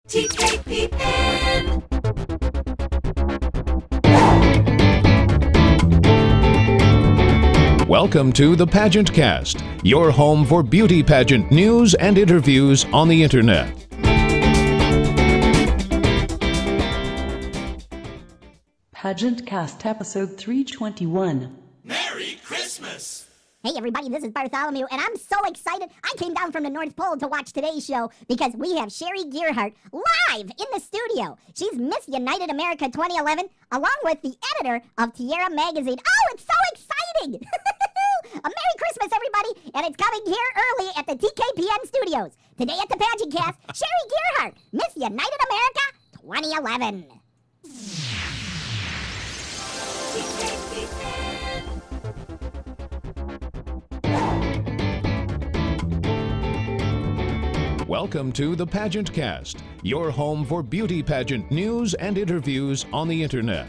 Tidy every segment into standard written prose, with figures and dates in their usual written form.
TKPN. Welcome to the PageantCast, your home for beauty pageant news and interviews on the internet. PageantCast episode 321. Merry Christmas! Hey everybody, this is Bartholomew, and I'm so excited. I came down from the North Pole to watch today's show because we have Sherrie Gearheart live in the studio. She's Miss United America 2011, along with the editor of Tiara Magazine. Oh, it's so exciting! A Merry Christmas, everybody, and it's coming here early at the TKPN studios. Today at the PageantCast, Sherrie Gearheart, Miss United America 2011. Welcome to the PageantCast, your home for beauty pageant news and interviews on the internet.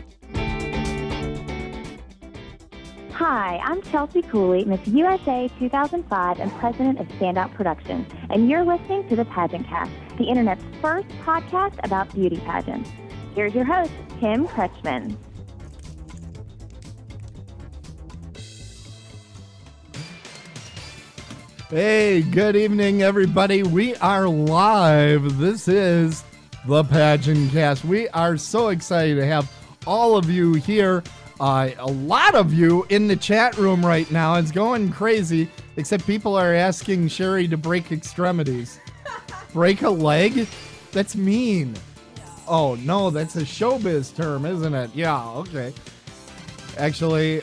Hi, I'm Chelsea Cooley, Miss USA 2005 and President of Standout Productions, and you're listening to the PageantCast, the internet's first podcast about beauty pageants. Here's your host, Tim Kretschmann. Hey, good evening, everybody. We are live. This is the PageantCast. We are so excited to have all of you here. A lot of you in the chat room right now. It's going crazy, except people are asking Sherrie to break extremities. Break a leg? That's mean. Oh, no, that's a showbiz term, isn't it? Yeah, okay. Actually,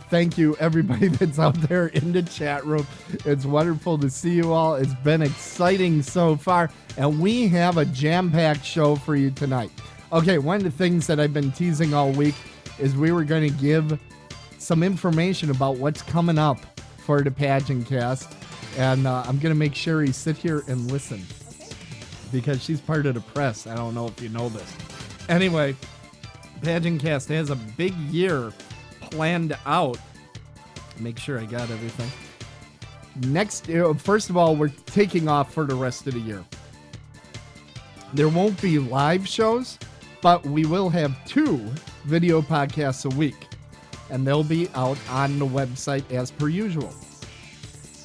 thank you, everybody that's out there in the chat room. It's wonderful to see you all. It's been exciting so far, and we have a jam-packed show for you tonight. Okay, one of the things that I've been teasing all week is we were going to give some information about what's coming up for the PageantCast, and I'm going to make Sherrie sit here and listen, because she's part of the press. I don't know if you know this. Anyway, PageantCast has a big year planned out. Make sure I got everything. First of all, we're taking off for the rest of the year. There won't be live shows, but we will have 2 video podcasts a week, and they'll be out on the website as per usual.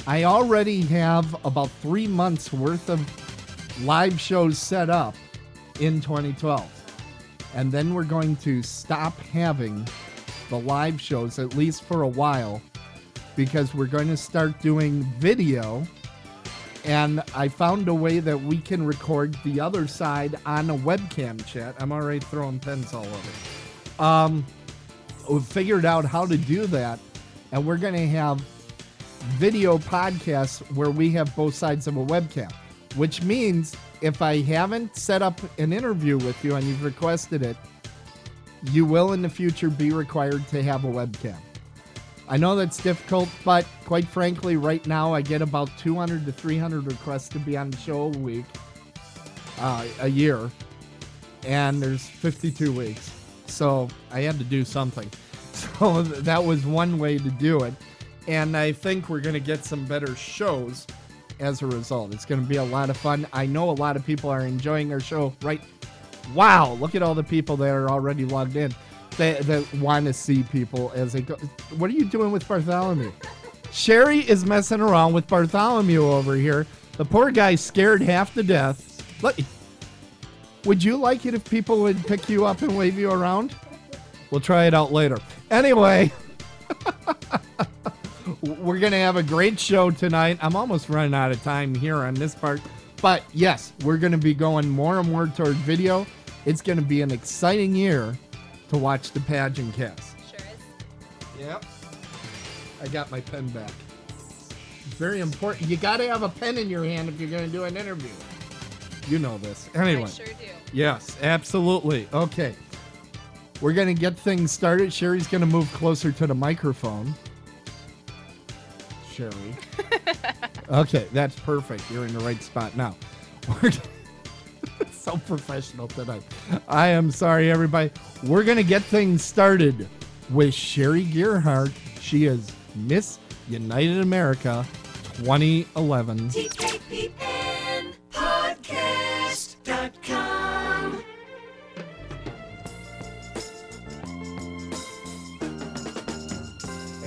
I already have about 3 months worth of live shows set up in 2012. And then we're going to stop having the live shows, at least for a while, because we're going to start doing video. And I found a way that we can record the other side on a webcam chat. I'm already throwing pens all over. We figured out how to do that, and we're going to have video podcasts where we have both sides of a webcam, which means if I haven't set up an interview with you and you've requested it, you will in the future be required to have a webcam. I know that's difficult, but quite frankly, right now I get about 200 to 300 requests to be on the show a year, and there's 52 weeks. So I had to do something. So that was one way to do it. And I think we're going to get some better shows as a result. It's going to be a lot of fun. I know a lot of people are enjoying our show, right? Wow, look at all the people that are already logged in that want to see people as they go. What are you doing with Bartholomew? Sherrie is messing around with Bartholomew over here. The poor guy's scared half to death. Would you like it if people would pick you up and wave you around? We'll try it out later. Anyway, we're going to have a great show tonight. I'm almost running out of time here on this part. But yes, we're going to be going more and more toward video. It's going to be an exciting year to watch the PageantCast. Sure is. Yep. I got my pen back. Very important. You got to have a pen in your hand if you're going to do an interview. You know this. Anyway. I sure do. Yes, absolutely. Okay. We're going to get things started. Sherrie's going to move closer to the microphone. Sherrie. Okay, that's perfect. You're in the right spot now. We're so professional tonight. I am sorry, everybody. We're going to get things started with Sherrie Gearheart. She is Miss United America 2011. TKPN Podcast.com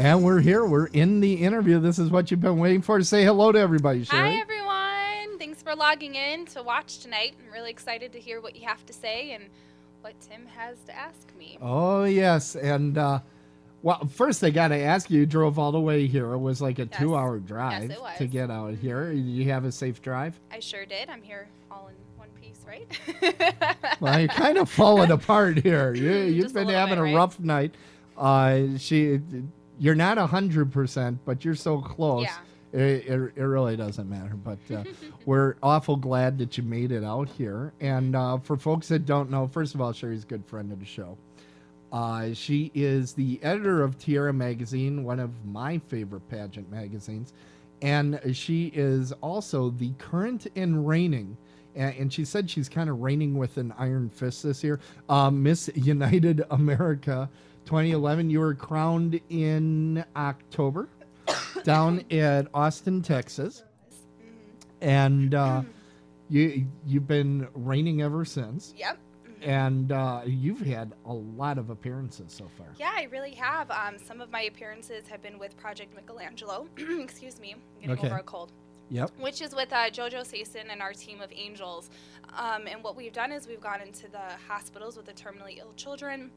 And we're here. We're in the interview. This is what you've been waiting for. Say hello to everybody, Sherrie. Hi, everyone. Thanks for logging in to watch tonight. I'm really excited to hear what you have to say and what Tim has to ask me. Oh, yes. And, well, first I got to ask you drove all the way here. It was like a 2-hour drive to get out here. You have a safe drive? I sure did. I'm here all in one piece, right? Well, you're kind of falling apart here. You've been having a rough night. You're not 100%, but you're so close. Yeah. It really doesn't matter. But we're awful glad that you made it out here. And for folks that don't know, first of all, Sherrie's a good friend of the show. She is the editor of Tiara Magazine, one of my favorite pageant magazines. And she is also the current and reigning, and she said she's kind of reigning with an iron fist this year, Miss United America 2011. You were crowned in October down at Austin, Texas. And you've been reigning ever since. Yep. And you've had a lot of appearances so far. Yeah, I really have. Some of my appearances have been with Project Michelangelo. Excuse me, I'm getting over a cold. Yep. Which is with Jojo Sason and our team of angels. And what we've done is we've gone into the hospitals with the terminally ill children.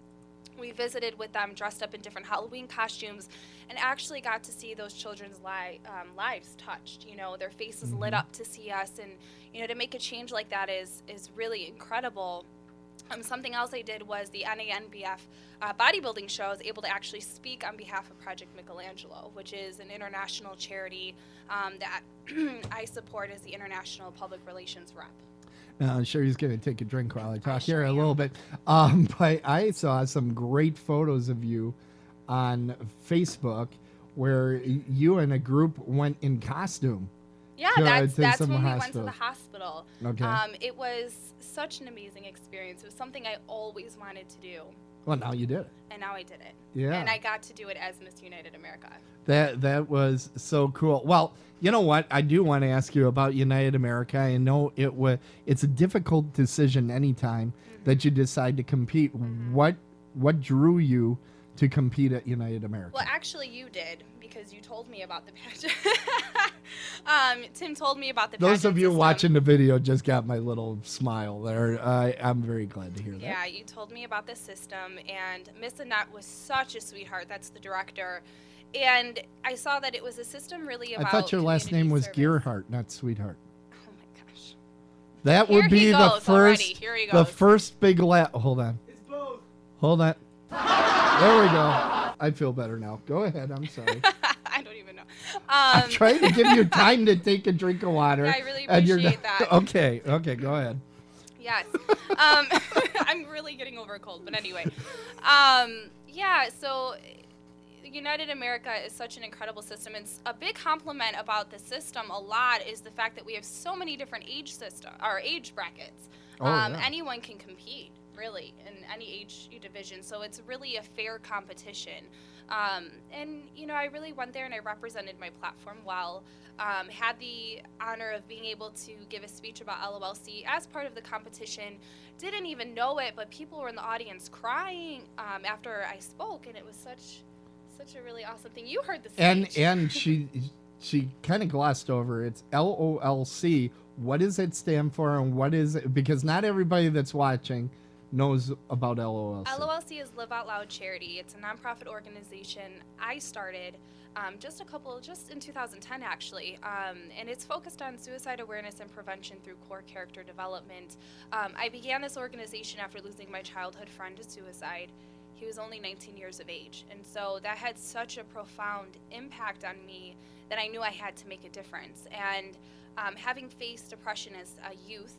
We visited with them dressed up in different Halloween costumes and actually got to see those children's lives touched. You know, their faces lit up to see us. And, you know, to make a change like that is really incredible. Something else I did was the NANBF bodybuilding show. I was able to actually speak on behalf of Project Michelangelo, which is an international charity that I support as the international public relations rep. I'm sure he's going to take a drink while I talk here a little bit. But I saw some great photos of you on Facebook where you and a group went in costume. Yeah, that's when we went to the hospital. Okay. It was such an amazing experience. It was something I always wanted to do. Well, now you did it. And now I did it. Yeah. And I got to do it as Miss United America. That was so cool. Well, you know what? I do want to ask you about United America. I know it's a difficult decision anytime that you decide to compete. What drew you to compete at United America? Well, actually, you did, because you told me about the pageant. Tim told me about the pageant. Those of you system. watching the video just got my little smile there. I'm very glad to hear that. Yeah, you told me about the system, and Miss Annette was such a sweetheart. That's the director. And I saw that it was a system really about I thought your last name was service. Gearheart, not Sweetheart. Oh my gosh. That Here would be he the goes already. first Here he the goes. first big hold on. It's both. Hold on. There we go. I feel better now. Go ahead. I'm sorry. I don't even know. I'm trying to give you time to take a drink of water. Yeah, I really appreciate that. Okay, go ahead. Yes. I'm really getting over a cold, but anyway. Yeah, so United America is such an incredible system. And a big compliment about the system a lot is the fact that we have so many different age brackets. Yeah. Anyone can compete, really, in any age division. So it's really a fair competition. And, you know, I really went there and I represented my platform well. Had the honor of being able to give a speech about LOLC as part of the competition. Didn't even know it, but people were in the audience crying after I spoke, and it was such a really awesome thing. You heard the speech. And she kind of glossed over. It's LOLC. What does it stand for, and what is it? Because not everybody that's watching knows about LOLC. LOLC is Live Out Loud Charity. It's a nonprofit organization I started just in 2010 actually, and it's focused on suicide awareness and prevention through core character development. I began this organization after losing my childhood friend to suicide. He was only 19 years of age, and so that had such a profound impact on me that I knew I had to make a difference. And having faced depression as a youth,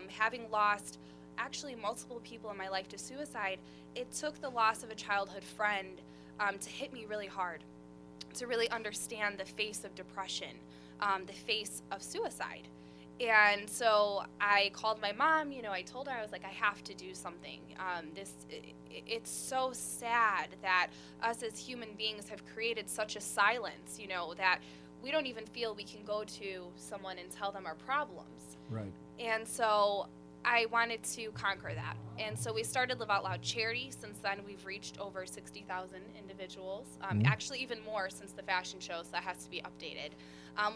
having lost actually multiple people in my life to suicide, it took the loss of a childhood friend to hit me really hard, to really understand the face of depression, the face of suicide. And so I called my mom, you know, I told her, I was like, I have to do something. It's so sad that us as human beings have created such a silence, you know, that we don't even feel we can go to someone and tell them our problems. Right. And so I wanted to conquer that. And so we started Live Out Loud Charity. Since then, we've reached over 60,000 individuals. Actually, even more since the fashion show, so that has to be updated.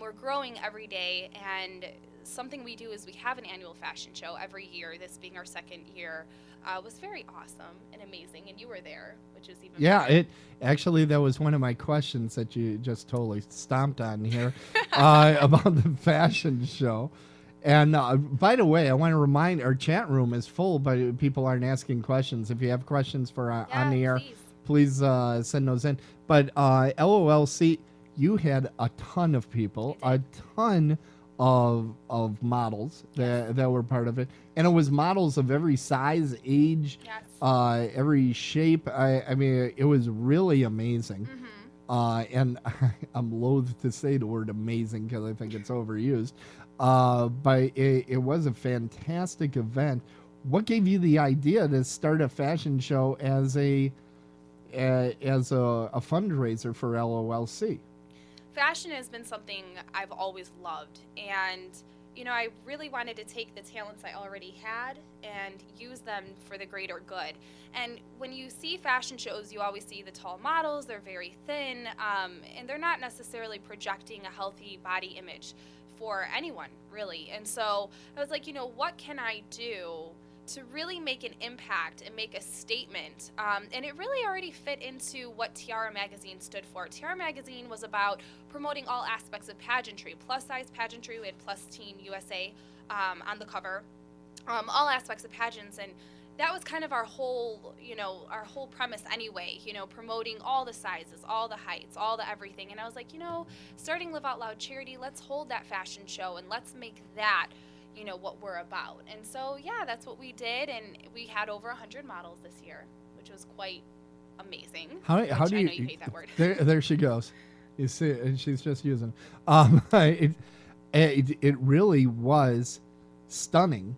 We're growing every day, and something we do is we have an annual fashion show every year, this being our second year. Was very awesome and amazing, and you were there, which is even better. That was one of my questions that you just totally stomped on here about the fashion show. And by the way, I want to remind our chat room is full, but people aren't asking questions. If you have questions for on the air, please send those in. But LOLC, you had a ton of people, a ton of models that were part of it, and it was models of every size, age, every shape. I mean, it was really amazing. And I'm loath to say the word amazing because I think it's overused. But it was a fantastic event. What gave you the idea to start a fashion show as a fundraiser for LOLC? Fashion has been something I've always loved, and I really wanted to take the talents I already had and use them for the greater good. And when you see fashion shows, you always see the tall models. They're very thin, and they're not necessarily projecting a healthy body image for anyone, really. And so I was like, what can I do to really make an impact and make a statement? And it really already fit into what Tiara Magazine stood for. Tiara Magazine was about promoting all aspects of pageantry, plus-size pageantry. We had Plus Teen USA on the cover, all aspects of pageants. And that was kind of our whole premise anyway, promoting all the sizes, all the heights, all the everything. And I was like, starting Live Out Loud Charity, let's hold that fashion show and let's make that what we're about. And so, that's what we did. And we had over 100 models this year, which was quite amazing. How do you, I know you hate that word. There she goes. You see, and she's just using it. It really was stunning,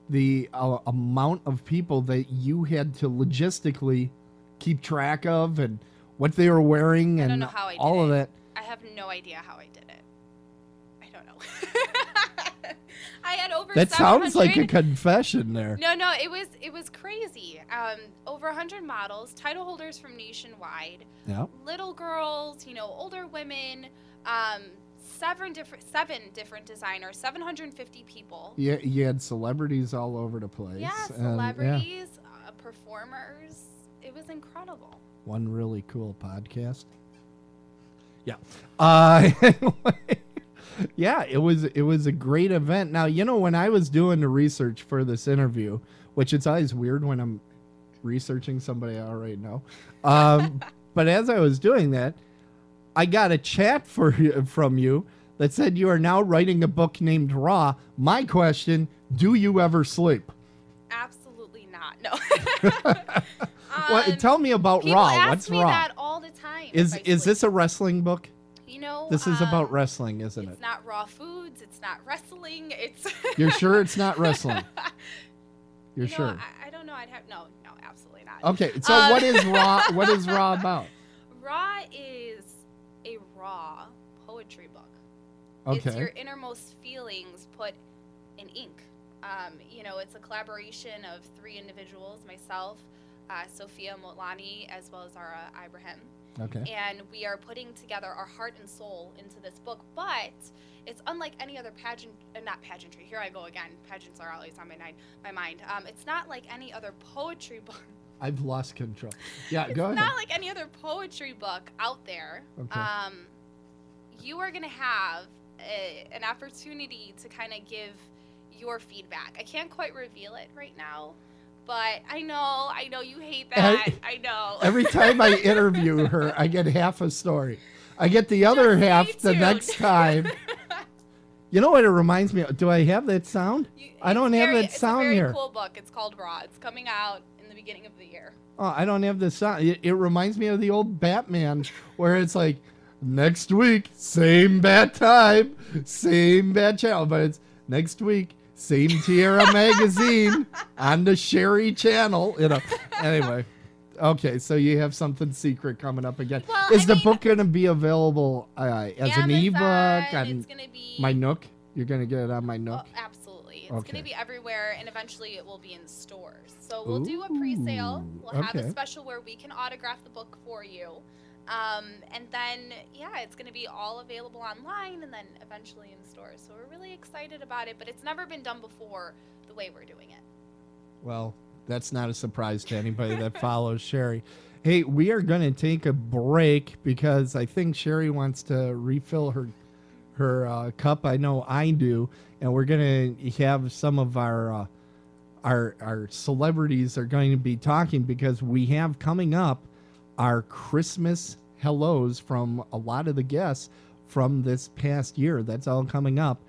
the amount of people that you had to logistically keep track of and what they were wearing and all of that. I have no idea how I did it. I don't know. I had over that 700. Sounds like a confession there. No, it was crazy. Over 100 models, title holders from nationwide. Yeah. Little girls, older women, 7 different designers, 750 people. Yeah, you had celebrities all over the place. Yeah, celebrities, performers. It was incredible. One really cool podcast. Yeah. Yeah, it was a great event. Now, when I was doing the research for this interview, which it's always weird when I'm researching somebody I already know, but as I was doing that, I got a chat from you that said you are now writing a book named Raw. My question, do you ever sleep? Absolutely not. No. Well, tell me about people Raw. ask What's me Raw? That all the time. Is this a wrestling book? This is about wrestling, isn't it? It's not raw foods. It's not wrestling. It's. You're sure it's not wrestling? You're sure? I don't know. No, absolutely not. Okay, so what is Raw? What is Raw about? Raw is a raw poetry book. Okay. It's your innermost feelings put in ink. It's a collaboration of 3 individuals: myself, Sophia Melanie, as well as Zara Ibrahim. Okay. And we are putting together our heart and soul into this book, but it's unlike any other not pageantry. Here I go again. Pageants are always on my mind. It's not like any other poetry book. I've lost control. Yeah, go ahead. It's not like any other poetry book out there. Okay. You are going to have an opportunity to kind of give your feedback. I can't quite reveal it right now, but I know you hate that. I know. Every time I interview her, I get half a story. I get the other half the next time. You know what it reminds me of? Do I have that sound? I don't have that sound here. It's a very cool book. It's called Raw. It's coming out in the beginning of the year. Oh, I don't have the sound. It reminds me of the old Batman where it's like, next week, same bad time, same bad channel. But it's next week, same Tiara Magazine on the Sherrie channel. Anyway. Okay, so you have something secret coming up again. Well, Is the book going to be available as Amazon, an ebook on it's gonna be my Nook? You're going to get it on my Nook? Oh, absolutely. It's going to be everywhere, and eventually it will be in stores. So we'll do a pre-sale. We'll have a special where we can autograph the book for you. And then, it's going to be all available online and then eventually in stores. So we're really excited about it, but it's never been done before the way we're doing it. Well, that's not a surprise to anybody that follows Sherrie. Hey, we are going to take a break because I think Sherrie wants to refill her cup. I know I do. And we're going to have some of our celebrities are going to be talking because we have coming up our Christmas hellos from a lot of the guests from this past year. That's all coming up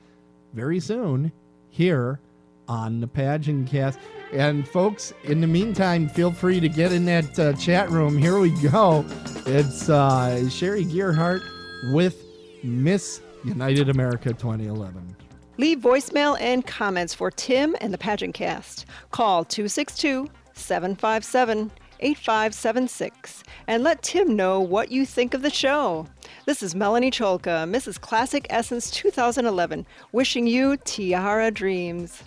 very soon here on the PageantCast. And folks, in the meantime, feel free to get in that chat room. Here we go. It's Sherrie Gearheart with Miss United America 2011. Leave voicemail and comments for Tim and the PageantCast. Call 262-757-8576 and let Tim know what you think of the show. This is Melanie Cholka, Mrs. Classic Essence 2011, wishing you Tiara dreams.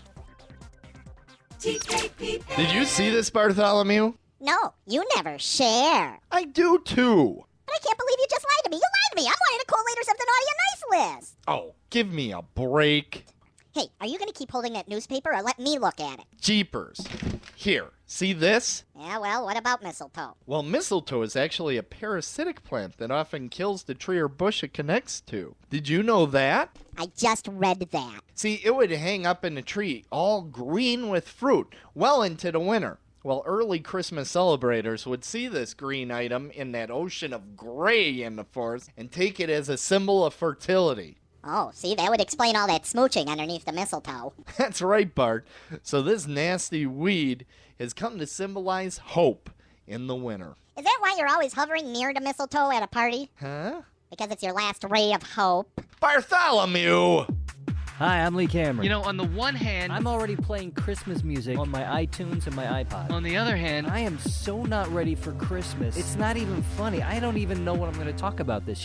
Did you see this, Bartholomew? No, you never share. I do too. But I can't believe you just lied to me. You lied to me. I'm one of the collator's of the naughty and nice list. Oh, give me a break. Hey, are you going to keep holding that newspaper or let me look at it? Jeepers. Here, see this? Yeah, well, what about mistletoe? Well, mistletoe is actually a parasitic plant that often kills the tree or bush it connects to. Did you know that? I just read that. See, it would hang up in a tree, all green with fruit, well into the winter. Well, early Christmas celebrators would see this green item in that ocean of gray in the forest and take it as a symbol of fertility. Oh, see, that would explain all that smooching underneath the mistletoe. That's right, Bart. So this nasty weed has come to symbolize hope in the winter. Is that why you're always hovering near the mistletoe at a party? Huh? Because it's your last ray of hope? Bartholomew! Hi, I'm Lee Cameron. You know, on the one hand, I'm already playing Christmas music on my iTunes and my iPod. On the other hand, I am so not ready for Christmas. It's not even funny. I don't even know what I'm going to talk about this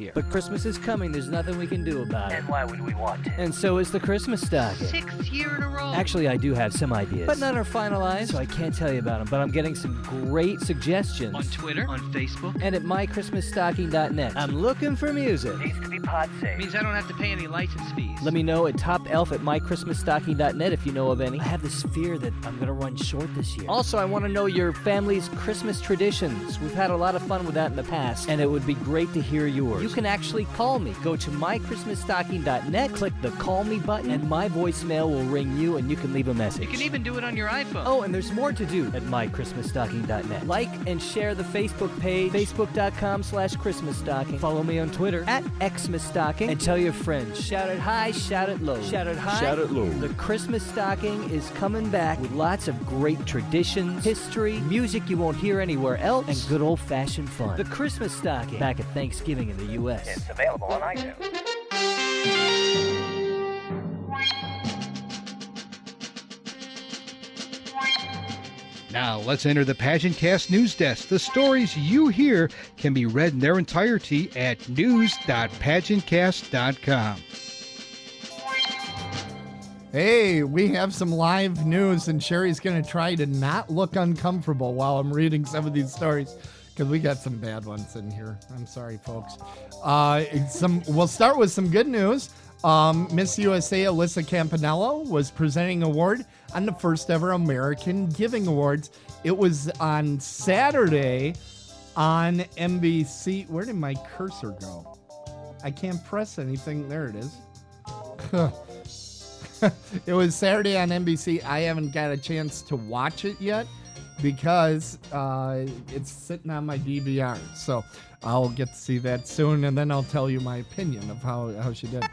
year. But Christmas is coming. There's nothing we can do about it. And why would we want to? And so is the Christmas stocking. 6th year in a row. Actually, I do have some ideas, but none are finalized, so I can't tell you about them. But I'm getting some great suggestions. On Twitter, on Facebook, and at mychristmasstocking.net. I'm looking for music. Needs to be pod safe. Means I don't have to pay any license fees. Let me know at TopElf at mychristmasstocking.net if you know of any. I have this fear that I'm going to run short this year. Also, I want to know your family's Christmas traditions. We've had a lot of fun with that in the past, and it would be great to hear yours. You can actually call me. Go to mychristmasstocking.net, click the call me button, and my voicemail will ring you, and you can leave a message. You can even do it on your iPhone. Oh, and there's more to do at mychristmasstocking.net. Like and share the Facebook page, facebook.com/ChristmasStocking. Follow me on Twitter at XmasStocking, and tell your friends. Shout it high, shout it low. Shout it high, shout it low. The Christmas stocking is coming back with lots of great traditions, history, music you won't hear anywhere else, and good old-fashioned fun. The Christmas stocking, back at Thanksgiving in the U.S. It's available on iTunes. Now, let's enter the PageantCast Newsdesk. The stories you hear can be read in their entirety at news.pageantcast.com. Hey, we have some live news, and Sherrie's going to try to not look uncomfortable while I'm reading some of these stories, because we got some bad ones in here. I'm sorry, folks. We'll start with some good news. Miss USA Alyssa Campanello was presenting an award on the first ever American Giving Awards. It was on Saturday on NBC. Where did my cursor go? I can't press anything. There it is. It was Saturday on NBC. I haven't got a chance to watch it yet because it's sitting on my DVR. So I'll get to see that soon, and then I'll tell you my opinion of how she did.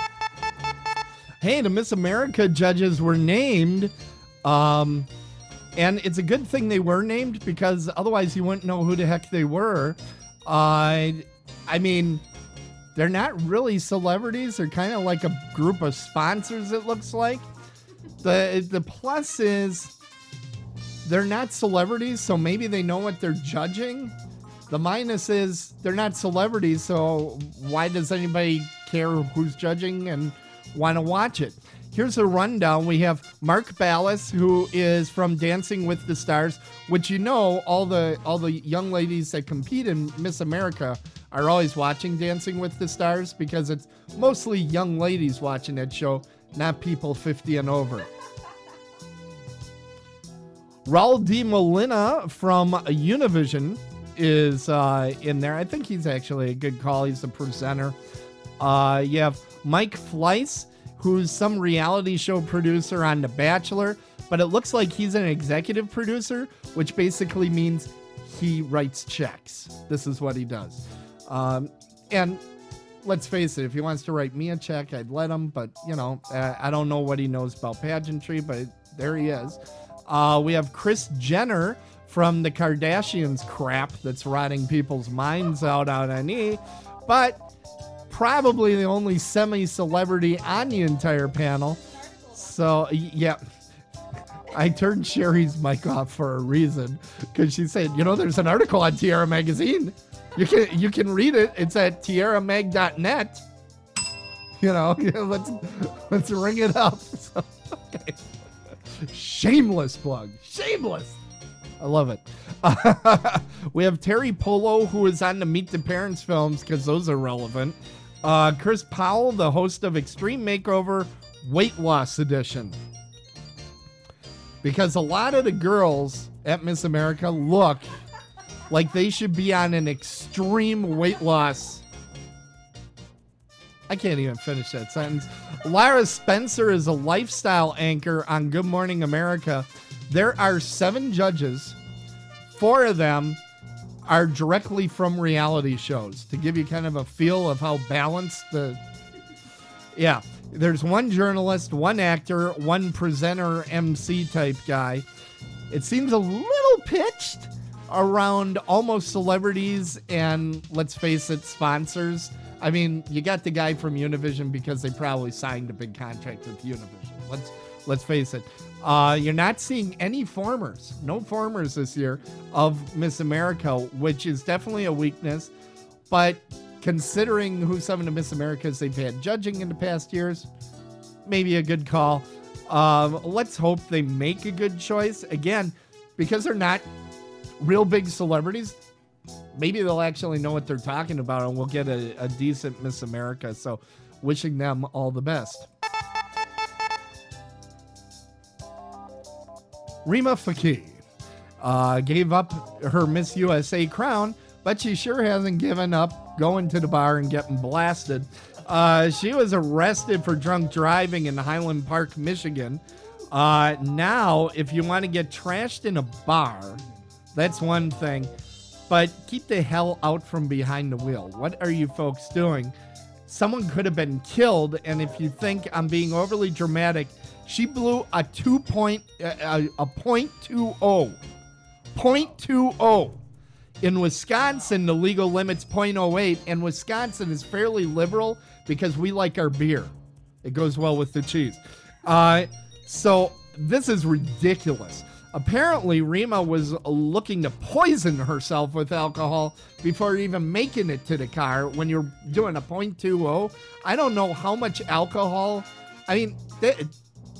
Hey, the Miss America judges were named, and it's a good thing they were named because otherwise you wouldn't know who the heck they were. I mean, they're not really celebrities. They're kind of like a group of sponsors, it looks like. The plus is they're not celebrities, so maybe they know what they're judging. The minus is they're not celebrities, so why does anybody care who's judging and want to watch it? here's a rundown. We have Mark Ballas, who is from Dancing with the Stars, which all the young ladies that compete in Miss America are always watching Dancing with the Stars because it's mostly young ladies watching that show, not people 50 and over. Raul de Molina from Univision is in there. I think he's actually a good call. He's the presenter. You have Mike Fleiss, who's some reality show producer on The Bachelor, but it looks like he's an executive producer, which basically means he writes checks. This is what he does. And let's face it, if he wants to write me a check, I'd let him, but, I don't know what he knows about pageantry, but there he is. We have Kris Jenner from the Kardashians crap that's rotting people's minds out on E, but probably the only semi-celebrity on the entire panel. So, yeah, I turned Sherry's mic off for a reason because she said, there's an article on Tiara Magazine. You can read it. It's at tiaramag.net. Let's ring it up. So, okay. Shameless plug. Shameless. I love it. We have Terry Polo, who is on the Meet the Parents films because those are relevant. Chris Powell, the host of Extreme Makeover Weight Loss Edition. Because a lot of the girls at Miss America look like they should be on an extreme weight loss. I can't even finish that sentence. Lara Spencer is a lifestyle anchor on Good Morning America. There are 7 judges. 4 of them are directly from reality shows to give you kind of a feel of how balanced Yeah, there's 1 journalist, 1 actor, 1 presenter, MC type guy. It seems a little pitched around almost celebrities and, let's face it, sponsors. I mean, you got the guy from Univision because they probably signed a big contract with Univision. Let's face it. You're not seeing any formers, no formers this year of Miss America, which is definitely a weakness. But considering who some of the Miss Americas they've had judging in the past years, maybe a good call. Let's hope they make a good choice. Again, because they're not real big celebrities, maybe they'll actually know what they're talking about and we'll get a decent Miss America. So wishing them all the best. Rima Fakir gave up her Miss USA crown, but she sure hasn't given up going to the bar and getting blasted. She was arrested for drunk driving in Highland Park, Michigan. Now, if you want to get trashed in a bar, that's one thing. But keep the hell out from behind the wheel. What are you folks doing? Someone could have been killed, and if you think I'm being overly dramatic, she blew a 0.20. 0.20. In Wisconsin, the legal limit's 0.08, and Wisconsin is fairly liberal because we like our beer. It goes well with the cheese. So this is ridiculous. Apparently, Rima was looking to poison herself with alcohol before even making it to the car when you're doing a 0.20. I don't know how much alcohol. I mean,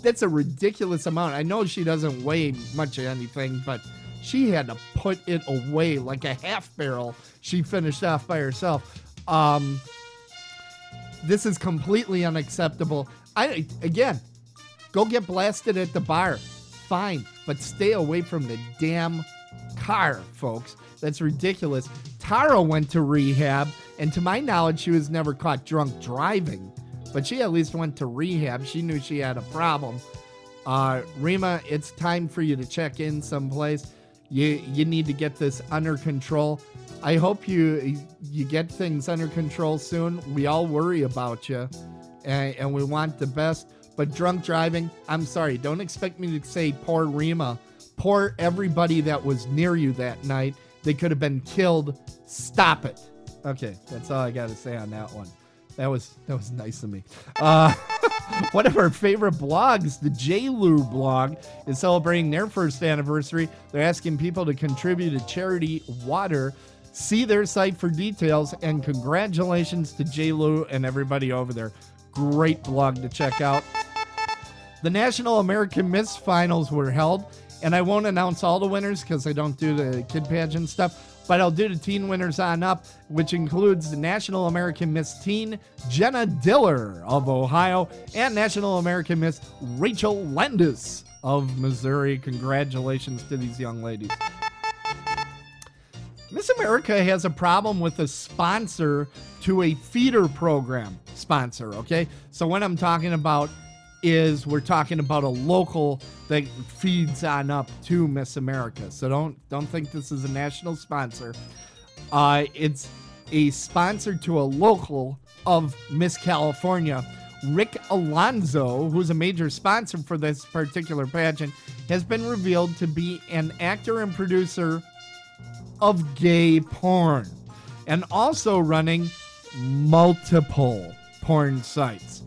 that's a ridiculous amount. I know she doesn't weigh much of anything, but she had to put it away like a half barrel. She finished off by herself. This is completely unacceptable. Again, go get blasted at the bar. Fine, but stay away from the damn car, folks. That's ridiculous. Tara went to rehab, and to my knowledge, she was never caught drunk driving, but she at least went to rehab. She knew she had a problem. Rima, it's time for you to check in someplace. You need to get this under control. I hope you get things under control soon. We all worry about you, and we want the best. But drunk driving, I'm sorry. Don't expect me to say poor Rima. Poor everybody that was near you that night. They could have been killed. Stop it. Okay, that's all I got to say on that one. That was nice of me. One of our favorite blogs, the JLou blog, is celebrating their first anniversary. They're asking people to contribute to charity water. See their site for details, and congratulations to JLou and everybody over there. Great blog to check out. The National American Miss Finals were held, and I won't announce all the winners because I don't do the kid pageant stuff, but I'll do the teen winners on up, which includes the National American Miss Teen, Jenna Diller of Ohio, and National American Miss Rachel Landis of Missouri. Congratulations to these young ladies. Miss America has a problem with a sponsor to a feeder program sponsor, okay? So what I'm talking about is we're talking about a local that feeds on up to Miss America. So don't think this is a national sponsor. It's a sponsor to a local of Miss California. Rick Alonzo, who's a major sponsor for this particular pageant, has been revealed to be an actor and producer of gay porn and also running multiple porn sites.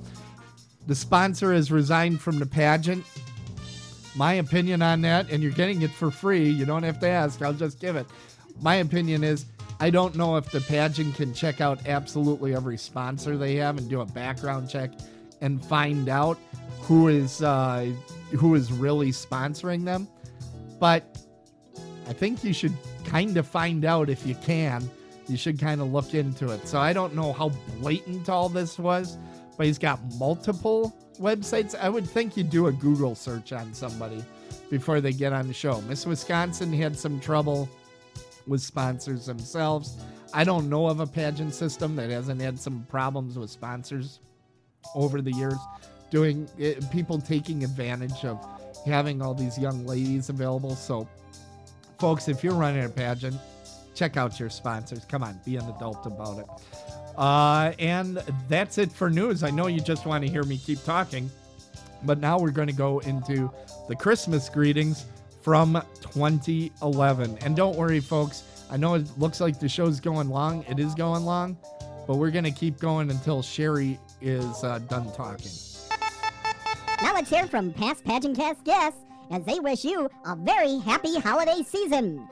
The sponsor has resigned from the pageant. My opinion on that, and you're getting it for free, you don't have to ask, I'll just give it. My opinion is, I don't know if the pageant can check out absolutely every sponsor they have and do a background check and find out who is really sponsoring them. But I think you should kind of find out if you can. You should kind of look into it. So I don't know how blatant all this was, but he's got multiple websites. I would think you'd do a Google search on somebody before they get on the show. Miss Wisconsin had some trouble with sponsors themselves. I don't know of a pageant system that hasn't had some problems with sponsors over the years, doing it, people taking advantage of having all these young ladies available. So, folks, if you're running a pageant, check out your sponsors. Come on, be an adult about it. And that's it for news. I know you just want to hear me keep talking, but now we're going to go into the Christmas greetings from 2011. And don't worry, folks. I know it looks like the show's going long. It is going long, but we're going to keep going until Sherrie is done talking. Now let's hear from past PageantCast guests as they wish you a very happy holiday season.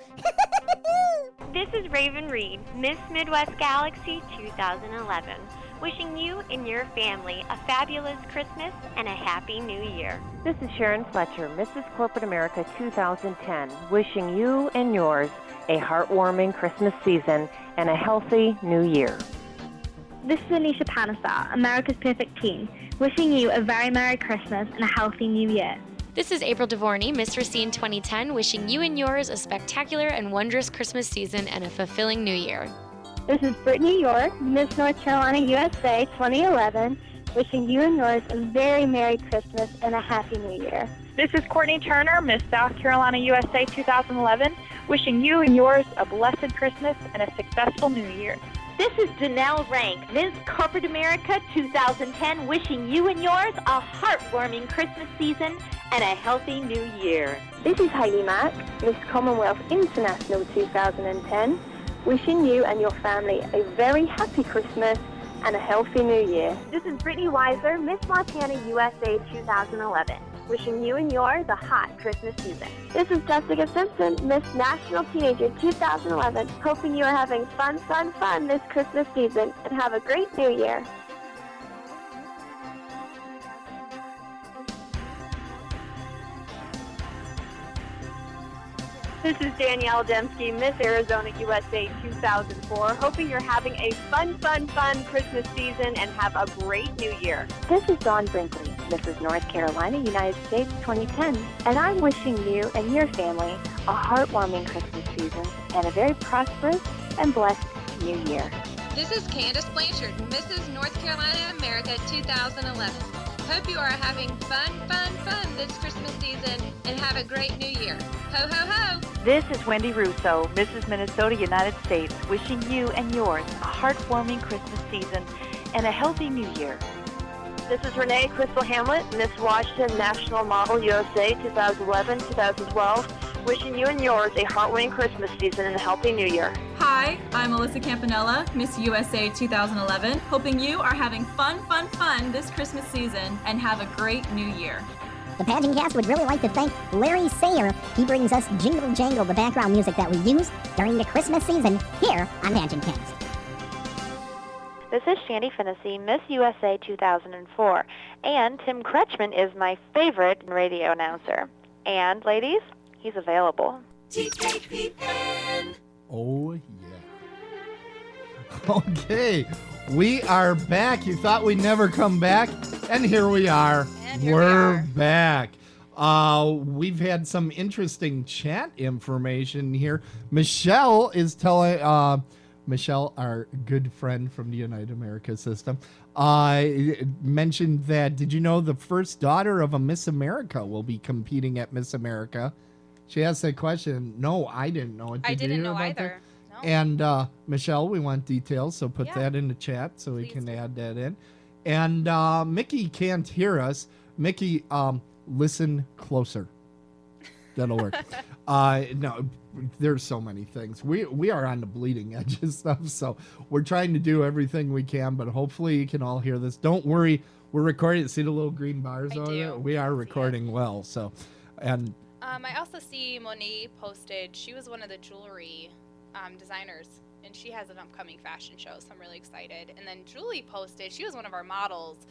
This is Raven Reed, Miss Midwest Galaxy 2011, wishing you and your family a fabulous Christmas and a Happy New Year. This is Sharon Fletcher, Mrs. Corporate America 2010, wishing you and yours a heartwarming Christmas season and a healthy New Year. This is Anisha Panesar, America's Perfect Teen, wishing you a very Merry Christmas and a healthy New Year. This is April DeVorney, Miss Racine 2010, wishing you and yours a spectacular and wondrous Christmas season and a fulfilling New Year. This is Brittany York, Miss North Carolina USA 2011, wishing you and yours a very Merry Christmas and a Happy New Year. This is Courtney Turner, Miss South Carolina USA 2011, wishing you and yours a blessed Christmas and a successful New Year. This is Janelle Rank, Miss Corporate America 2010, wishing you and yours a heartwarming Christmas season and a healthy New Year. This is Heidi Mack, Miss Commonwealth International 2010, wishing you and your family a very happy Christmas and a healthy New Year. This is Brittany Weiser, Miss Montana USA 2011, wishing you and yours a hot Christmas season. This is Jessica Simpson, Miss National Teenager 2011, hoping you are having fun this Christmas season and have a great New Year. This is Danielle Dembski, Miss Arizona USA 2004, hoping you're having a fun Christmas season and have a great New Year. This is Dawn Brinkley, Mrs. North Carolina, United States 2010, and I'm wishing you and your family a heartwarming Christmas season and a very prosperous and blessed New Year. This is Candace Blanchard, Mrs. North Carolina, America 2011. Hope you are having fun this Christmas season and have a great New Year. Ho, ho, ho! This is Wendy Russo, Mrs. Minnesota, United States, wishing you and yours a heartwarming Christmas season and a healthy New Year. This is Renee Crystal Hamlet, Miss Washington National Model USA 2011-2012, wishing you and yours a heartwarming Christmas season and a healthy New Year. Hi, I'm Alyssa Campanella, Miss USA 2011, hoping you are having fun this Christmas season and have a great New Year. The PageantCast would really like to thank Larry Sayer. He brings us Jingle Jangle, the background music that we use during the Christmas season here on PageantCast. This is Shandi Finnessey, Miss USA 2004. And Tim Kretschmann is my favorite radio announcer. And, ladies, he's available. Oh, yeah. Okay, we are back. You thought we'd never come back, and here we are. We're back. We've had some interesting chat information here. Michelle is telling, Michelle, our good friend from the United America system, mentioned that, did you know the first daughter of a Miss America will be competing at Miss America? She asked that question. No, I didn't know it. I didn't know either. No. And Michelle, we want details, so put that in the chat so we can add that in. And Mickey can't hear us. Mickey, listen closer. That'll work. No, there's so many things. We are on the bleeding edge of stuff, so we're trying to do everything we can, but hopefully you can all hear this. Don't worry, we're recording. See the little green bars over there? We are recording well. So, and I also see Monet posted. She was one of the jewelry designers, and she has an upcoming fashion show, so I'm really excited. And then Julie posted. She was one of our models.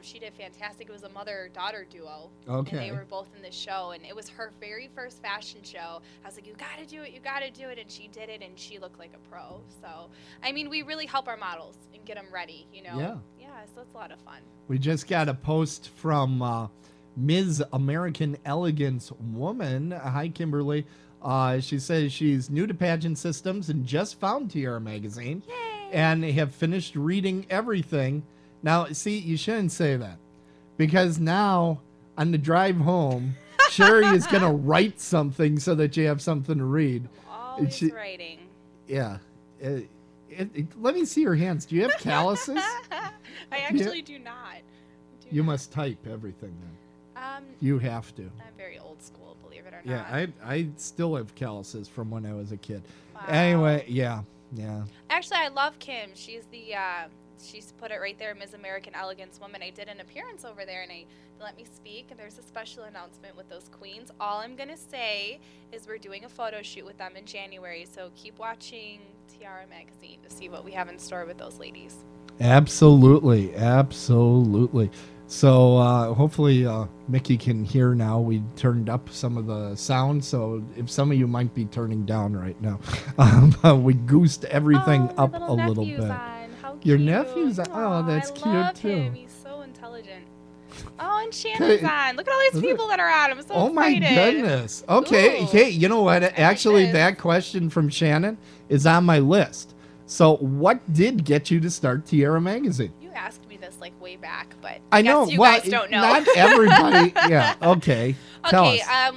She did fantastic. It was a mother-daughter duo. Okay. And they were both in the show, and it was her very first fashion show. I was like, you got to do it, you got to do it, and she did it, and she looked like a pro. So, I mean, we really help our models and get them ready, you know? Yeah. Yeah, so it's a lot of fun. We just got a post from Ms. American Elegance Woman. Hi, Kimberly. She says she's new to pageant systems and just found Tiara Magazine. Yay! And have finished reading everything. Now, see, you shouldn't say that, because now on the drive home, Sherrie is going to write something so that you have something to read. Always writing. Yeah. Let me see your hands. Do you have calluses? I actually do not. You must type everything then. You have to. I'm very old school, believe it or not. Yeah, I still have calluses from when I was a kid. Wow. Anyway, yeah. Actually, I love Kim. She's the she's put it right there, Ms. American Elegance Woman. I did an appearance over there, and they let me speak, and there's a special announcement with those queens. All I'm going to say is we're doing a photo shoot with them in January, so keep watching Tiara Magazine to see what we have in store with those ladies. Absolutely. So hopefully Mickey can hear now. We turned up some of the sound, so if some of you might be turning down right now. We goosed everything up a little bit. Your nephew's on. Oh, that's cute too. Him. He's so intelligent. Oh, and Shannon's on. Look at all these people that are on. I'm so excited. Oh my goodness. Okay, hey, you know what? Actually, that question from Shannon is on my list. So, what did get you to start Tiara Magazine? You asked me this like way back, but I know. You guys don't know. Not everybody. Yeah. Okay. Tell us.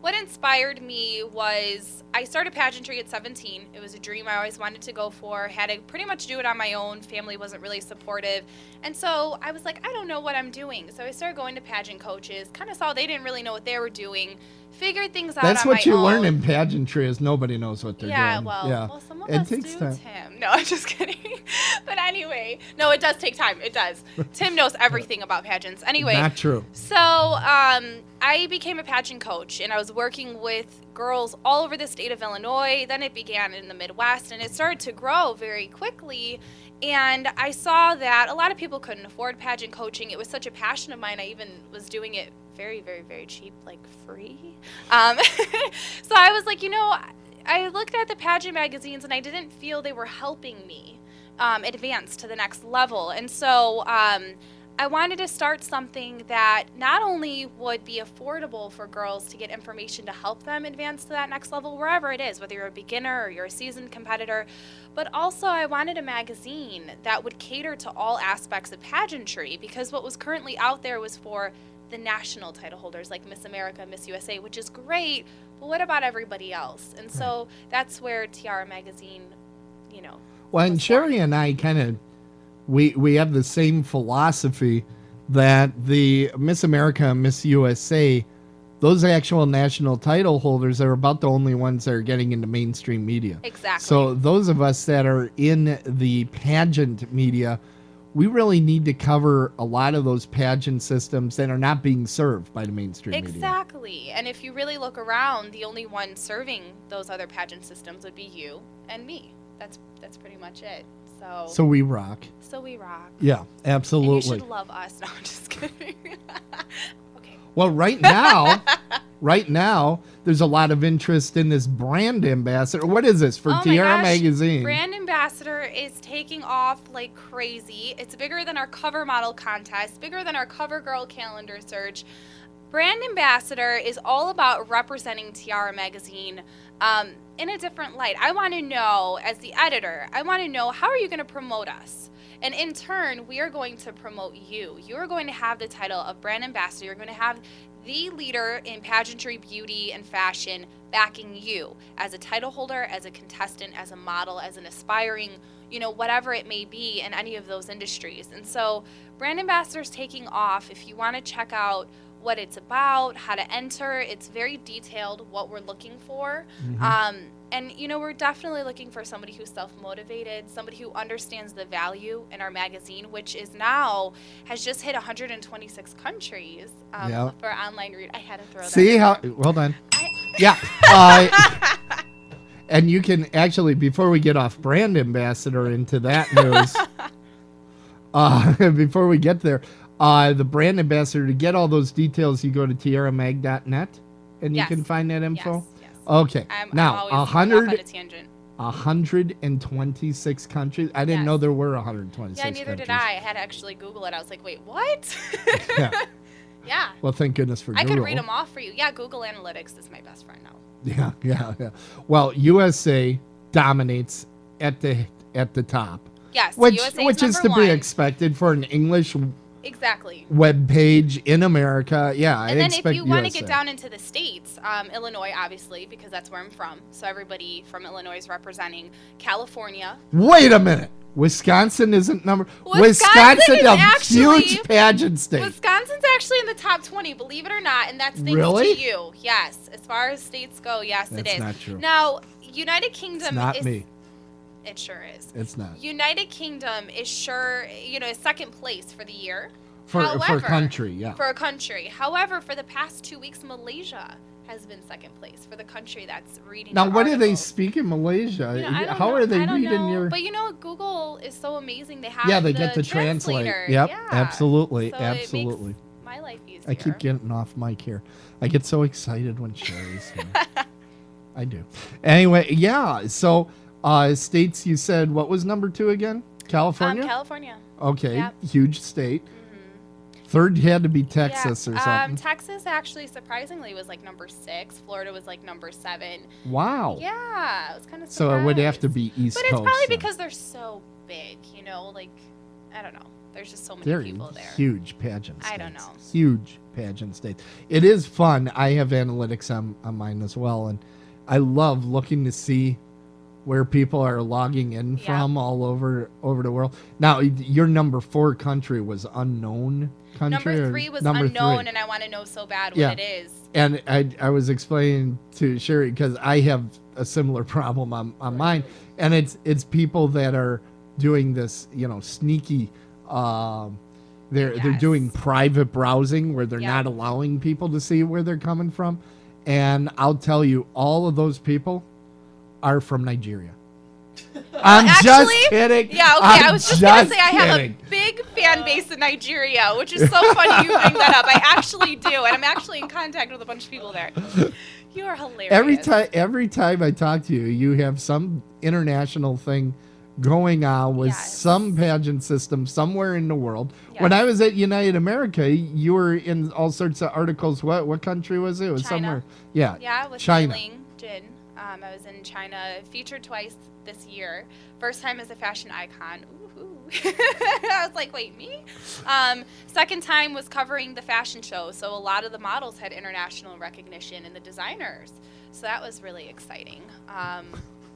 What inspired me was I started pageantry at 17. It was a dream I always wanted to go for. Had to pretty much do it on my own. Family wasn't really supportive. And so I was like, I don't know what I'm doing. So I started going to pageant coaches. Kind of saw they didn't really know what they were doing. Figured things out on my own. That's what you learn in pageantry is nobody knows what they're doing. Well, some of us do, Tim. No, I'm just kidding. But anyway, no, it does take time. It does. Tim knows everything about pageants. Anyway. Not true. So I became a pageant coach, and I was working with girls all over the state of Illinois. Then it began in the Midwest, and it started to grow very quickly. And I saw that a lot of people couldn't afford pageant coaching. It was such a passion of mine. I even was doing it very, very, very cheap, like free. So I was like, I looked at the pageant magazines, and I didn't feel they were helping me advance to the next level. And so I wanted to start something that not only would be affordable for girls to get information to help them advance to that next level, wherever it is, whether you're a beginner or you're a seasoned competitor, but also I wanted a magazine that would cater to all aspects of pageantry, because what was currently out there was for the national title holders like Miss America, Miss USA, which is great, but what about everybody else? And so that's where Tiara Magazine, Well, and Sherrie and I kind of, we have the same philosophy that the Miss America and Miss USA, those actual national title holders are about the only ones that are getting into mainstream media. Exactly. So those of us that are in the pageant media, we really need to cover a lot of those pageant systems that are not being served by the mainstream media. Exactly. And if you really look around, the only one serving those other pageant systems would be you and me. That's pretty much it. So So we rock. So we rock. Yeah, absolutely. And you should love us. No, I'm just kidding. Well, right now, there's a lot of interest in this brand ambassador. What is this for Tiara Magazine? Brand ambassador is taking off like crazy. It's bigger than our cover model contest, bigger than our cover girl calendar search. Brand ambassador is all about representing Tiara Magazine in a different light. I want to know, as the editor, I want to know, how are you going to promote us? And in turn, we are going to promote you. You are going to have the title of brand ambassador. You're going to have the leader in pageantry, beauty, and fashion backing you as a title holder, as a contestant, as a model, as an aspiring, whatever it may be in any of those industries. And so brand ambassador is taking off. If you want to check out what it's about, how to enter, it's very detailed what we're looking for. And, we're definitely looking for somebody who's self-motivated, somebody who understands the value in our magazine, which has just hit 126 countries for online read. I had to throw that. See how, well done. Yeah. And you can actually, before we get off brand ambassador into that news, before we get there, the brand ambassador, to get all those details, you go to tiaramag.net and you can find that info. Yes. Okay. Now, 126 countries. I didn't know there were 126 countries. Yeah, neither did I. I had to actually Google it. I was like, wait, what? Yeah. Well, thank goodness for Google. I could read them off for you. Yeah, Google Analytics is my best friend now. Yeah. Well, USA dominates at the top. Yes, which is to one. Be expected for an English web page in America. Yeah, and then if you want to get down into the states, Illinois, obviously, because that's where I'm from. So everybody from Illinois is representing. California. Wait a minute. Wisconsin isn't number. Wisconsin is a huge pageant state. Wisconsin's actually in the top 20, believe it or not, and that's thanks to you. Yes, as far as states go, yes, it is. That's not true. Now, United Kingdom is not me. It sure is. It's not. United Kingdom is is second place for the year. For a country, yeah. For a country. However, for the past 2 weeks, Malaysia has been second place for the country that's reading. Now, what do they speak in Malaysia? How are they reading your? But Google is so amazing. They have they get to translate. Yep, yeah. Absolutely, so absolutely. It makes my life easier. I keep getting off mic here. I get so excited when Sherrie's here. I do. Anyway, yeah. So, states. You said what was number 2 again? California. California. Okay, yep. Huge state. Third had to be Texas or something. Texas actually surprisingly was like number 6. Florida was like number 7. Wow. Yeah, it was kind of surprised. So it would have to be East Coast. But it's probably because they're so big, I don't know. There's just so many people there. Huge pageant states. I don't know. Huge pageant states. It is fun. I have analytics on mine as well, and I love looking to see where people are logging in from all over the world. Now, your number 4 country was unknown country? Number 3 was unknown, and I want to know so bad what it is. And I was explaining to Sherrie, because I have a similar problem on mine, and it's people that are doing this, sneaky, they're doing private browsing where they're not allowing people to see where they're coming from. And I'll tell you, all of those people are from Nigeria. I'm just kidding. Yeah, okay. I was just going to say I have a big fan base in Nigeria, which is so funny you bring that up. I actually do, and I'm actually in contact with a bunch of people there. You are hilarious. Every time I talk to you, you have some international thing going on with some pageant system somewhere in the world. Yes. When I was at United America, you were in all sorts of articles. What country was it? It was China. Somewhere. Yeah. Yeah, with China. Jin. I was in China, featured twice this year. First time as a fashion icon. Ooh. I was like, wait, me? Second time was covering the fashion show. So a lot of the models had international recognition, and the designers. So that was really exciting.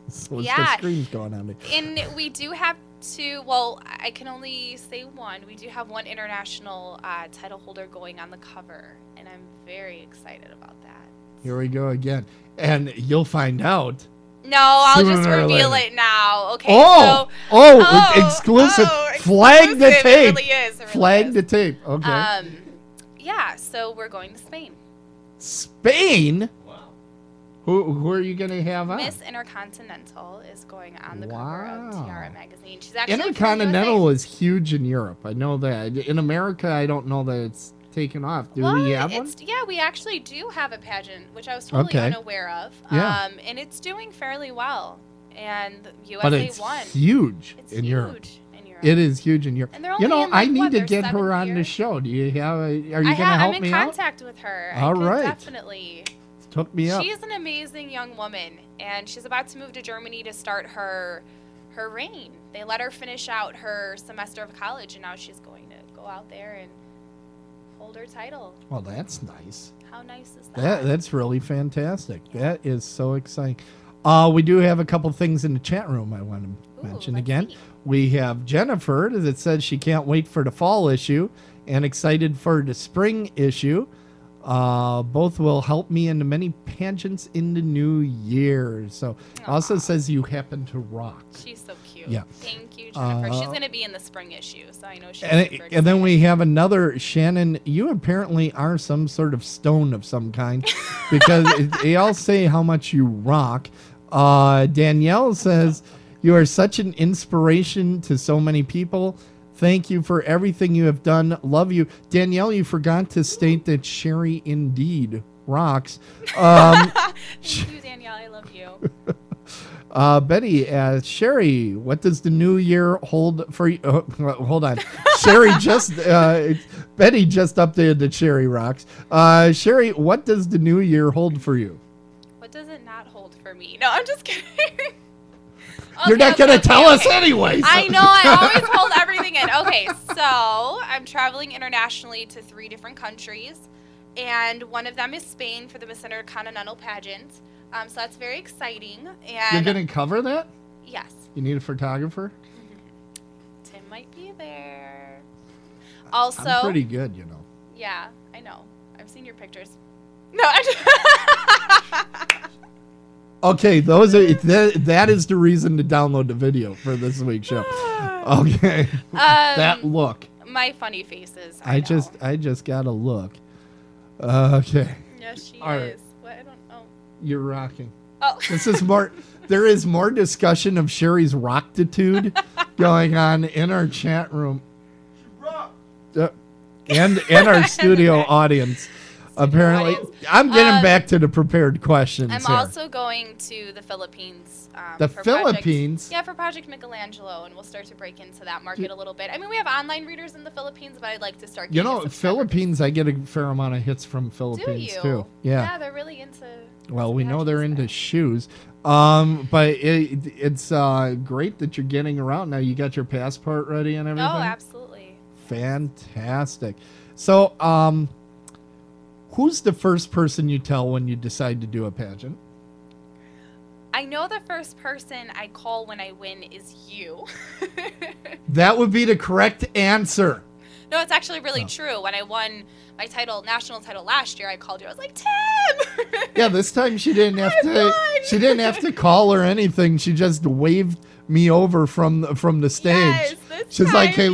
So what's the screens going on? And we do have I can only say one. We do have one international title holder going on the cover, and I'm very excited about that. Here we go again. And you'll find out. No, I'll just reveal it now. Okay. Exclusive. Flag the tape. It really is. Flag the tape. Okay. Yeah, so we're going to Spain. Spain? Wow. Who are you going to have on? Miss Intercontinental is going on the cover of Tiara Magazine. She's actually Intercontinental is huge in Europe. I know that. In America, I don't know that it's taken off. Do we have one? Yeah, we actually do have a pageant, which I was totally unaware of. Yeah. And it's doing fairly well. And USA but it's won. Huge it's in huge Europe. in Europe. It is huge in Europe. And they're only in, I like, need to their get her 7th on year? the show. Do you have? Are you going to help I'm me in out? contact with her. All right. Definitely. Hook me up. She's an amazing young woman, and she's about to move to Germany to start her reign. They let her finish out her semester of college, and now she's going to go out there and hold her title. Well, that's nice. How nice is that? That's really fantastic. Yeah. That is so exciting. We do have a couple things in the chat room I want to mention again. We have Jennifer that says she can't wait for the fall issue and excited for the spring issue. Both will help me into many pageants in the new year. So also says you happen to rock. She's so cute. Yeah. Thank you, Jennifer. She's going to be in the spring issue, so I know she's and then we have another Shannon. You apparently are some sort of stone of some kind because they all say how much you rock. Danielle says you are such an inspiration to so many people. Thank you for everything you have done. Love you. Danielle, you forgot to state that Sherrie indeed rocks. Thank you, Danielle. I love you. Betty, Sherrie, what does the new year hold for you? Hold on. Sherrie just, Betty just updated that Sherrie rocks. Sherrie, what does the new year hold for you? What does it not hold for me? No, I'm just kidding. You're not going to tell us anyways. I know. I always hold everything in. Okay, so I'm traveling internationally to 3 different countries, and one of them is Spain for the Miss Intercontinental pageant. So that's very exciting. And You're going to cover that? Yes. You need a photographer? Tim might be there. Also, I'm pretty good, you know. Yeah, I know. I've seen your pictures. No, I Okay, those are that is the reason to download the video for this week's show. Okay, that look. My funny faces. I just got a look. Okay. Yes, she All is. right. What? I don't know. You're rocking. Oh. This is more. There is more discussion of Sherrie's roctitude going on in our chat room. And our studio audience. Apparently, I'm getting back to the prepared questions. I'm here. also going to the Philippines. The for Philippines? For Project Michelangelo, and we'll start to break into that market a little bit. I mean, we have online readers in the Philippines, but I'd like to start. You know, Philippines, I get a fair amount of hits from Philippines too. Yeah. Yeah, they're really into. Well, we know they're into shoes. But it's great that you're getting around now. You got your passport ready and everything. Oh, absolutely. Fantastic. So, who's the first person you tell when you decide to do a pageant? I know the first person I call when I win is you. That would be the correct answer. No, it's actually really true. When I won my national title last year, I called you. I was like, Tim! Yeah, this time she didn't have to. She didn't have to call or anything. She just waved me over from the stage. Yes, She's like, "Hey,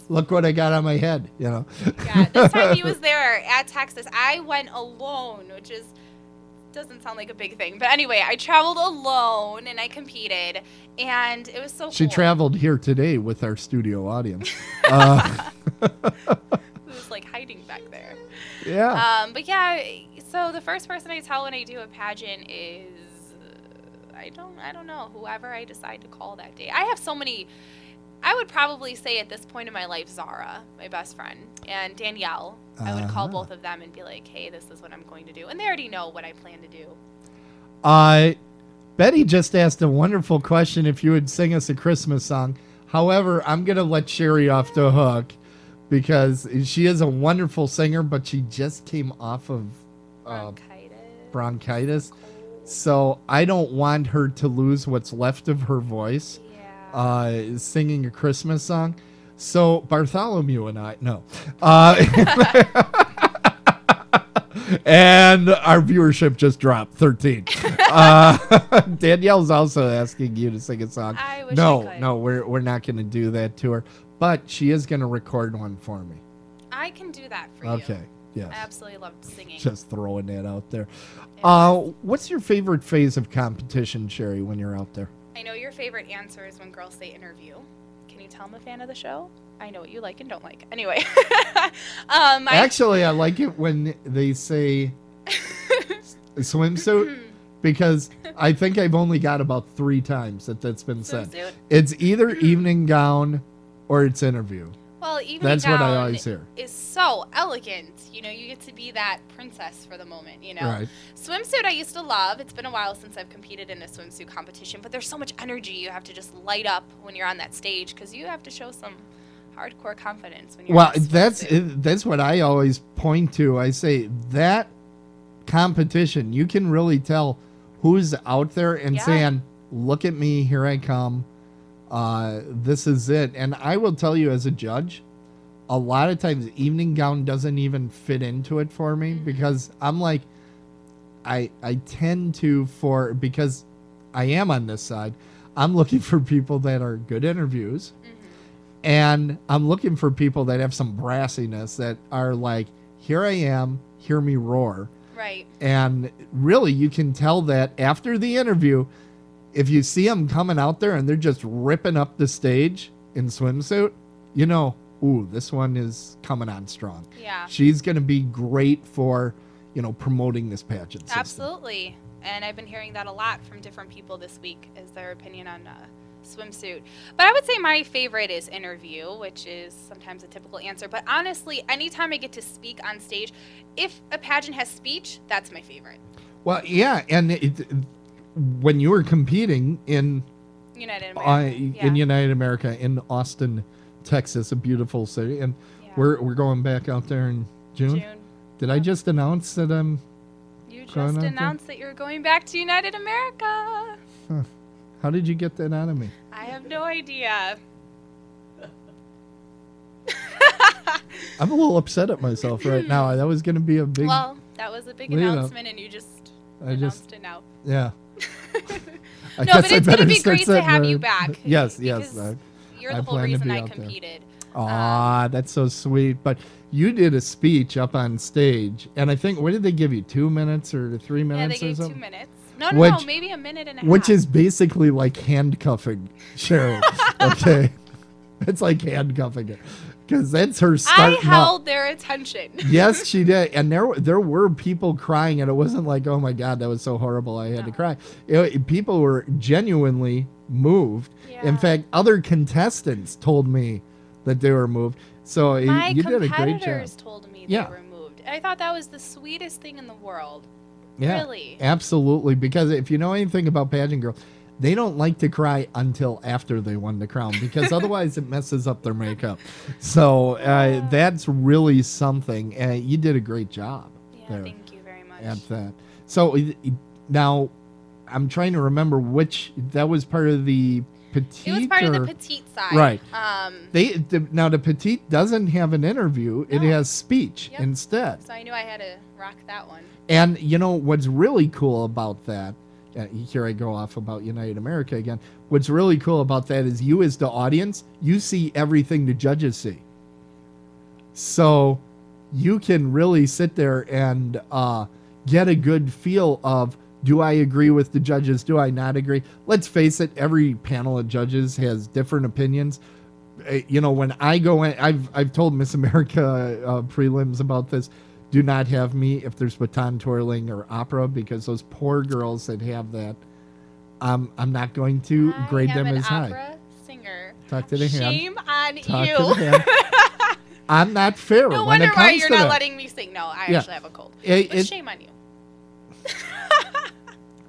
look what I got on my head." You know. Yeah, this time he was there at Texas. I went alone, which doesn't sound like a big thing, but anyway, I traveled alone and I competed, and it was so cool. She traveled here today with our studio audience. Who's like hiding back there. Yeah. But yeah, so the first person I tell when I do a pageant is I don't know, whoever I decide to call that day. I have so many. I would probably say at this point in my life, Zara, my best friend, and Danielle. I would call both of them and be like, hey, this is what I'm going to do. And they already know what I plan to do. Betty just asked a wonderful question if you would sing us a Christmas song. However, I'm going to let Sherrie off the hook because she is a wonderful singer, but she just came off of bronchitis. So I don't want her to lose what's left of her voice singing a Christmas song. So Bartholomew and I, no. And our viewership just dropped 13. Danielle's also asking you to sing a song. I wish no, I could. no, we're not going to do that to her. But she is going to record one for me. I can do that for you. Okay. Yes. I absolutely loved singing. Just throwing that out there. What's your favorite phase of competition, Sherrie, when you're out there? I know your favorite answer is when girls say interview. Can you tell I'm a fan of the show? I know what you like and don't like. Anyway. Actually, I like it when they say swimsuit, because I think I've only got about 3 times that's been said. Swimsuit? It's either evening gown or it's interview. Well, evening That's gown what I always hear. is so elegant. You know, you get to be that princess for the moment, you know. Right. Swimsuit I used to love. It's been a while since I've competed in a swimsuit competition, but there's so much energy. You have to just light up when you're on that stage because you have to show some hardcore confidence when you're Well, in a swimsuit. that's what I always point to. I say that competition, you can really tell who's out there and saying, look at me, here I come. This is it. And I will tell you, as a judge, a lot of times evening gown doesn't even fit into it for me, because I'm like, I tend to, because I am on this side, I'm looking for people that are good interviews, and I'm looking for people that have some brassiness, that are like, here I am, hear me roar. Right. And really, you can tell that after the interview, if you see them coming out there and they're just ripping up the stage in swimsuit, you know, ooh, this one is coming on strong. Yeah. She's going to be great for, you know, promoting this pageant system. Absolutely. And I've been hearing that a lot from different people this week as their opinion on swimsuit. But I would say my favorite is interview, which is sometimes a typical answer. But honestly, anytime I get to speak on stage, if a pageant has speech, that's my favorite. Well, yeah, and when you were competing in United America, in United America, in Austin, Texas, a beautiful city, and we're going back out there in June. Did I just announce that I'm? You just announced that you're going back to United America. Huh. How did you get that out of me? I have no idea. I'm a little upset at myself right now. That was going to be a big. Well, that was a big announcement, and you just announced it now. Yeah. No, but it's going to be great to have you back. Yes. You're the whole reason I competed. That's so sweet. But you did a speech up on stage, and I think, what did they give you, 2 minutes or 3 minutes? Yeah, they or gave something? 2 minutes. No, maybe a minute and a half. Which is basically like handcuffing Sherrie. Okay. It's like handcuffing it, because that's her starting I held their attention. Yes, she did. And there were people crying, and it wasn't like, oh my God, that was so horrible, I had to cry. People were genuinely moved. Yeah. In fact, other contestants told me that they were moved. So you did a great job. My competitors told me they were moved. I thought that was the sweetest thing in the world. Yeah, really. Absolutely. Because if you know anything about pageant girls, they don't like to cry until after they won the crown, because otherwise it messes up their makeup. So that's really something. You did a great job. Yeah, there thank you very much. At that. So now I'm trying to remember which, that was part of the petite. It was part of the petite side. Right. Now the petite doesn't have an interview. No. It has speech instead. So I knew I had to rock that one. And you know what's really cool about that, here I go off about United America again. What's really cool about that is you, as the audience, you see everything the judges see. So you can really sit there and get a good feel of, do I agree with the judges? Do I not agree? Let's face it, every panel of judges has different opinions. You know, when I go in, I've told Miss America prelims about this. Do not have me if there's baton twirling or opera, because those poor girls that have that, I'm not going to grade them as high. Opera singer. Talk to the hand. Shame on Talk you. To the hand. I'm not fair. No when wonder it comes why you're to not that. letting me sing. No, I actually have a cold. But shame on you.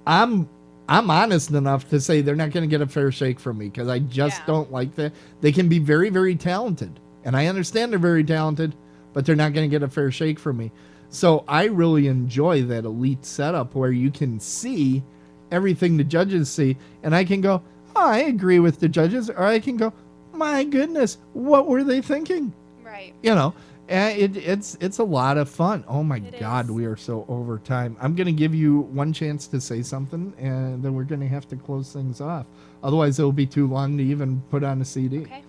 I'm honest enough to say they're not going to get a fair shake from me, because I just don't like that. They can be very, very talented, and I understand they're very talented, but they're not going to get a fair shake from me. So I really enjoy that elite setup where you can see everything the judges see, and I can go, oh, I agree with the judges, or I can go, my goodness, what were they thinking? Right. You know, it's a lot of fun. Oh my God, we are so over time. I'm going to give you one chance to say something, and then we're going to have to close things off. Otherwise, it'll be too long to even put on a CD. Okay.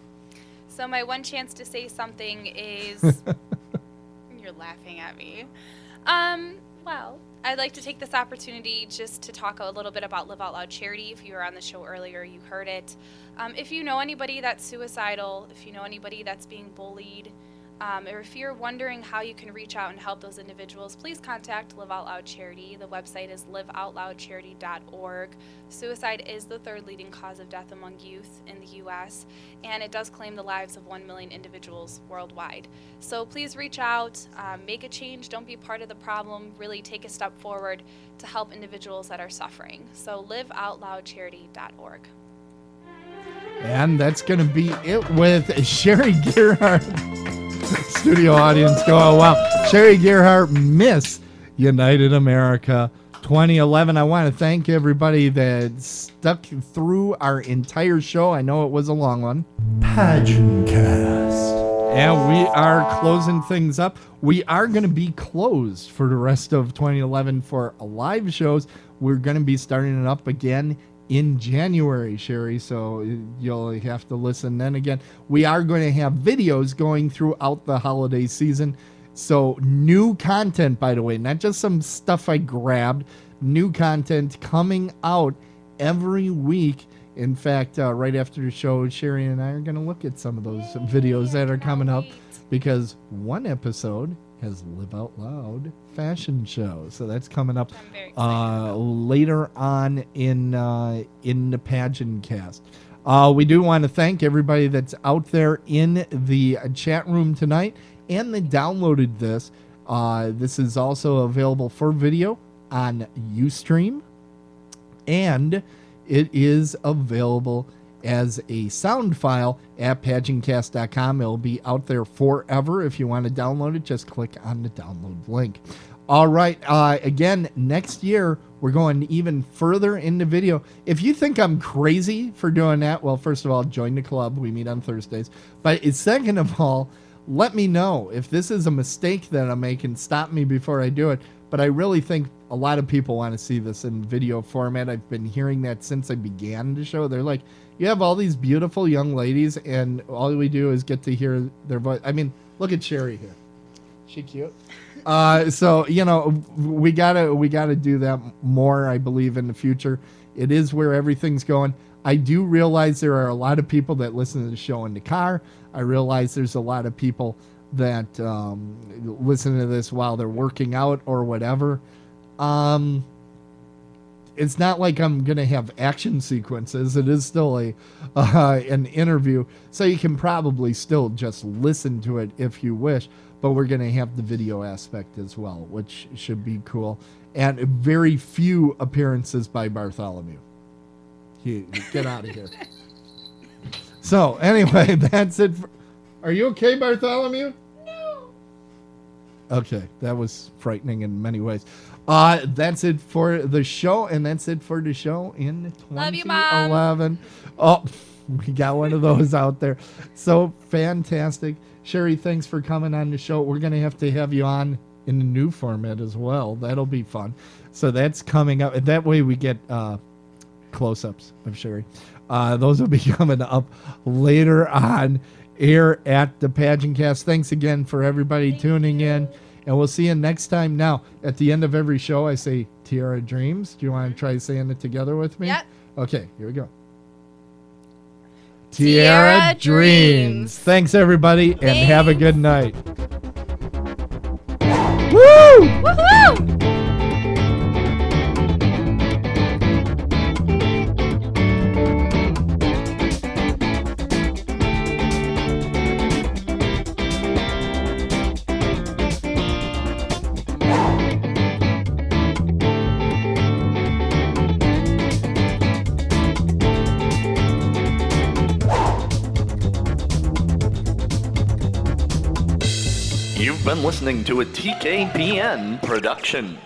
So my one chance to say something is... You're laughing at me. Well, I'd like to take this opportunity just to talk a little bit about Live Out Loud Charity. If you were on the show earlier, you heard it. If you know anybody that's suicidal, if you know anybody that's being bullied, or if you're wondering how you can reach out and help those individuals, please contact Live Out Loud Charity. The website is liveoutloudcharity.org. Suicide is the third leading cause of death among youth in the U.S., and it does claim the lives of 1 million individuals worldwide. So please reach out, make a change, don't be part of the problem, really take a step forward to help individuals that are suffering. So liveoutloudcharity.org. And that's going to be it with Sherrie Gearheart. Studio audience go, oh, wow. Sherrie Gearheart, Miss United America 2011. I want to thank everybody that stuck through our entire show. I know it was a long one. PageantCast. And we are closing things up. We are going to be closed for the rest of 2011 for live shows. We're going to be starting it up again in January, Sherrie, so you'll have to listen then again. We are going to have videos going throughout the holiday season. So new content, by the way, not just some stuff I grabbed, new content coming out every week. In fact, right after the show, Sherrie and I are going to look at some of those videos that are coming up, because one episode has Live Out Loud fashion show. So that's coming up later on in the Pageant Cast. We do want to thank everybody that's out there in the chat room tonight and that downloaded this. This is also available for video on Ustream, and it is available as a sound file at PageantCast.com. It'll be out there forever. If you want to download it, just click on the download link. All right. Again, next year, we're going even further into video. If you think I'm crazy for doing that, well, first of all, join the club. We meet on Thursdays. But second of all, let me know if this is a mistake that I'm making. Stop me before I do it. But I really think a lot of people want to see this in video format. I've been hearing that since I began the show. They're like, you have all these beautiful young ladies, and all we do is get to hear their voice. I mean, look at Sherrie here. She cute. So, you know, we gotta do that more, I believe, in the future. It is where everything's going. I do realize there are a lot of people that listen to the show in the car. I realize there's a lot of people that listen to this while they're working out or whatever. It's not like I'm going to have action sequences. It is still an interview, so you can probably still just listen to it if you wish, but we're going to have the video aspect as well, which should be cool. And very few appearances by Bartholomew. Get out of here. So, anyway, that's it. Are you okay, Bartholomew? No. Okay, that was frightening in many ways. That's it for the show, and that's it for the show in 2011. Oh, we got one of those out there. So fantastic. Sherrie, thanks for coming on the show. We're going to have you on in the new format as well. That'll be fun. So that's coming up. That way we get close-ups of Sherrie. Those will be coming up later on air at the Pageant Cast. Thanks again for everybody tuning in. And we'll see you next time. Now, at the end of every show, I say, Tiara Dreams. Do you want to try saying it together with me? Yep. Okay, here we go. Tiara Dreams. Thanks, everybody, and have a good night. Woo! Woohoo! You've been listening to a TKPN production.